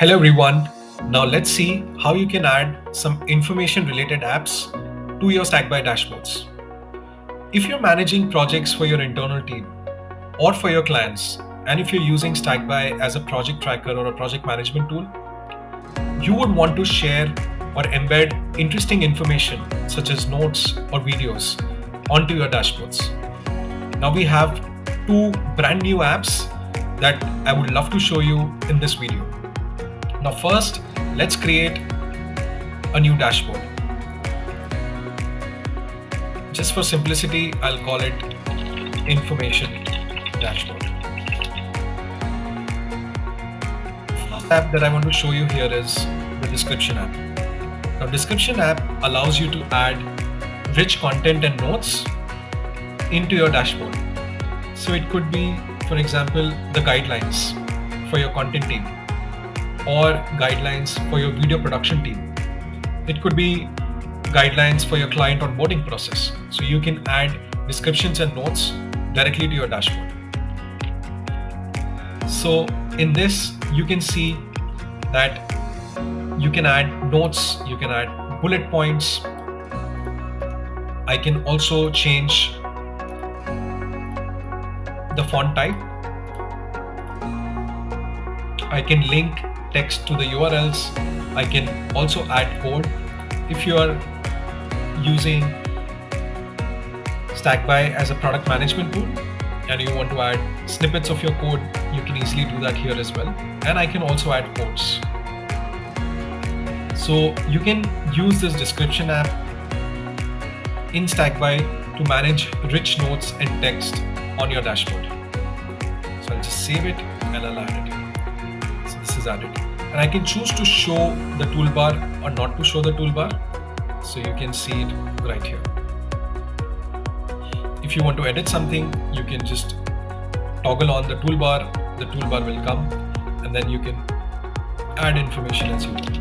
Hello everyone. Now let's see how you can add some information related apps to your Stackby dashboards. If you're managing projects for your internal team or for your clients, and if you're using Stackby as a project tracker or a project management tool, you would want to share or embed interesting information such as notes or videos onto your dashboards. Now we have two brand new apps that I would love to show you in this video. Now first, let's create a new dashboard. Just for simplicity, I'll call it information dashboard. First app that I want to show you here is the description app. Now description app allows you to add rich content and notes into your dashboard. So it could be, for example, the guidelines for your content team, or guidelines for your video production team. It could be guidelines for your client onboarding process. So you can add descriptions and notes directly to your dashboard. So in this, you can see that you can add notes, you can add bullet points. I can also change the font type. I can link text to the URLs. I can also add code. If you are using Stackby as a product management tool and you want to add snippets of your code, you can easily do that here as well. And I can also add quotes. So you can use this description app in Stackby to manage rich notes and text on your dashboard. So I'll just save it and I'll add it. So this is added. And I can choose to show the toolbar or not to show the toolbar. So you can see it right here. If you want to edit something, you can just toggle on the toolbar will come, and then you can add information as you want.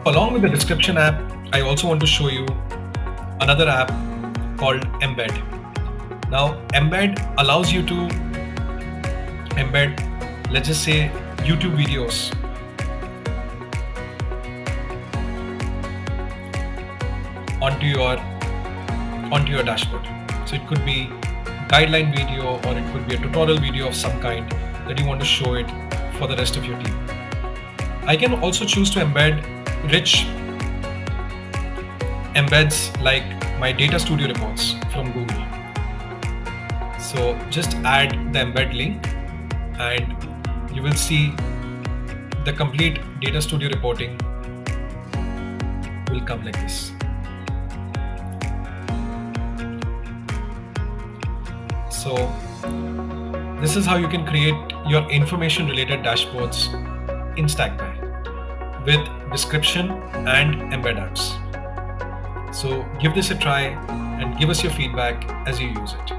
Along with the description app, I also want to show you another app called Embed. Now, Embed allows you to embed, let's just say, YouTube videos onto your dashboard. So it could be guideline video, or it could be a tutorial video of some kind that you want to show it for the rest of your team. I can also choose to embed rich embeds like my data studio reports from Google. So just add the embed link and you will see the complete data studio reporting will come like this. So this is how you can create your information related dashboards in Stackby with description and embed apps. So give this a try and give us your feedback as you use it.